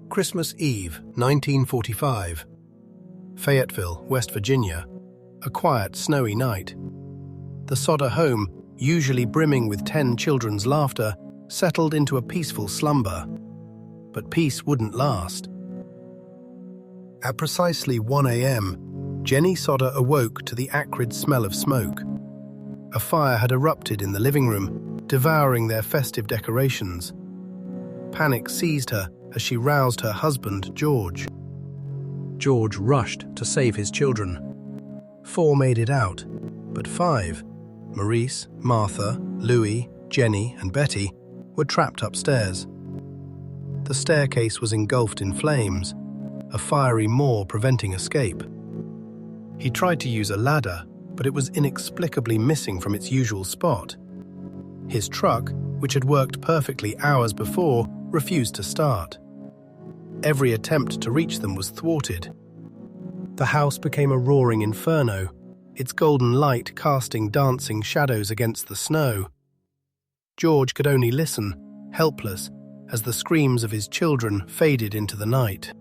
Christmas Eve, 1945. Fayetteville, West Virginia. A quiet, snowy night. The Sodder home, usually brimming with 10 children's laughter, settled into a peaceful slumber. But peace wouldn't last. At precisely 1 a.m., Jennie Sodder awoke to the acrid smell of smoke. A fire had erupted in the living room, devouring their festive decorations. Panic seized her as she roused her husband, George. George rushed to save his children. 4 made it out, but 5, Maurice, Martha, Louis, Jennie, and Betty, were trapped upstairs. The staircase was engulfed in flames, a fiery maw preventing escape. He tried to use a ladder, but it was inexplicably missing from its usual spot. His truck, which had worked perfectly hours before, refused to start. Every attempt to reach them was thwarted. The house became a roaring inferno, its golden light casting dancing shadows against the snow. George could only listen, helpless, as the screams of his children faded into the night.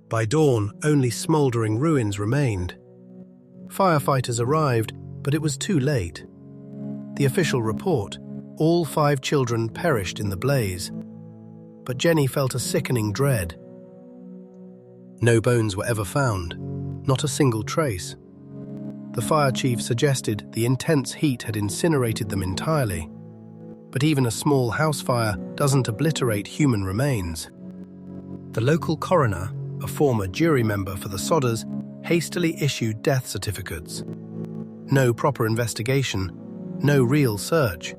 By dawn, only smouldering ruins remained. Firefighters arrived, but it was too late. The official report: all 5 children perished in the blaze. But Jennie felt a sickening dread. No bones were ever found, not a single trace. The fire chief suggested the intense heat had incinerated them entirely. But even a small house fire doesn't obliterate human remains. The local coroner, a former jury member for the Sodders, hastily issued death certificates. No proper investigation, no real search.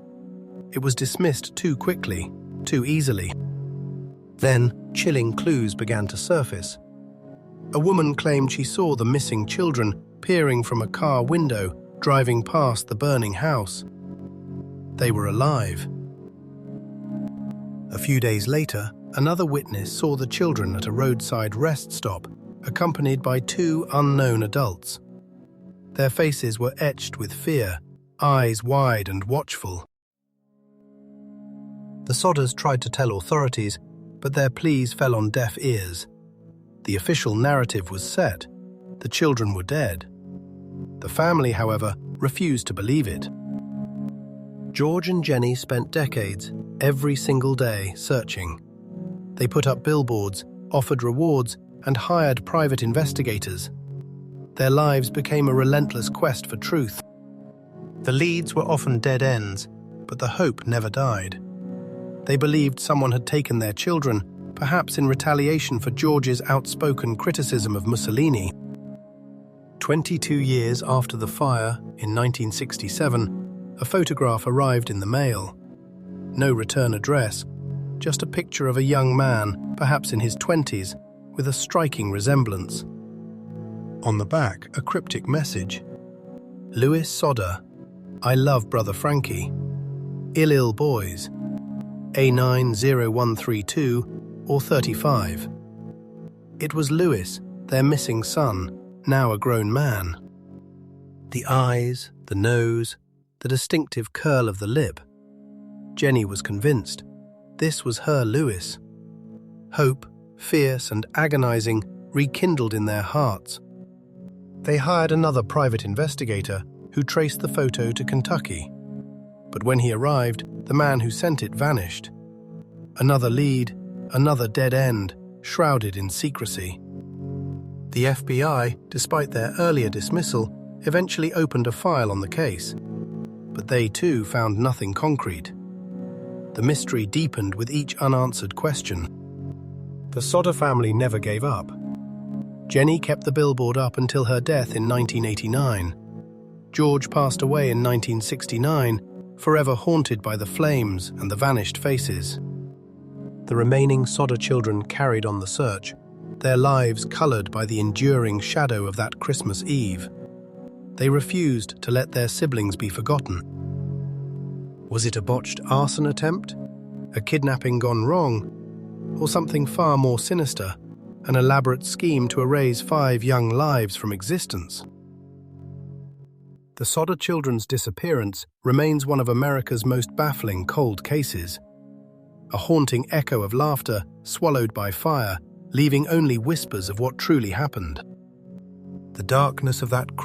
It was dismissed too quickly, too easily. Then, chilling clues began to surface. A woman claimed she saw the missing children peering from a car window, driving past the burning house. They were alive. A few days later, another witness saw the children at a roadside rest stop, accompanied by 2 unknown adults. Their faces were etched with fear, eyes wide and watchful. The Sodders tried to tell authorities, but their pleas fell on deaf ears. The official narrative was set. The children were dead. The family, however, refused to believe it. George and Jennie spent decades, every single day, searching. They put up billboards, offered rewards, and hired private investigators. Their lives became a relentless quest for truth. The leads were often dead ends, but the hope never died. They believed someone had taken their children, perhaps in retaliation for George's outspoken criticism of Mussolini. 22 years after the fire, in 1967, a photograph arrived in the mail. No return address, just a picture of a young man, perhaps in his 20s, with a striking resemblance. On the back, a cryptic message: Louis Sodder, I love brother Frankie. Ill boys. A90132 or 35. It was Louis, their missing son, now a grown man. The eyes, the nose, the distinctive curl of the lip. Jennie was convinced this was her Louis. Hope, fierce and agonizing, rekindled in their hearts. They hired another private investigator who traced the photo to Kentucky. But when he arrived, the man who sent it vanished. Another lead, another dead end, shrouded in secrecy. The FBI, despite their earlier dismissal, eventually opened a file on the case. But they too found nothing concrete. The mystery deepened with each unanswered question. The Sodder family never gave up. Jennie kept the billboard up until her death in 1989. George passed away in 1969, forever haunted by the flames and the vanished faces. The remaining Sodder children carried on the search, their lives colored by the enduring shadow of that Christmas Eve. They refused to let their siblings be forgotten. Was it a botched arson attempt? A kidnapping gone wrong? Or something far more sinister, an elaborate scheme to erase 5 young lives from existence? The Sodder children's disappearance remains one of America's most baffling cold cases. a haunting echo of laughter swallowed by fire, leaving only whispers of what truly happened. The darkness of that Christmas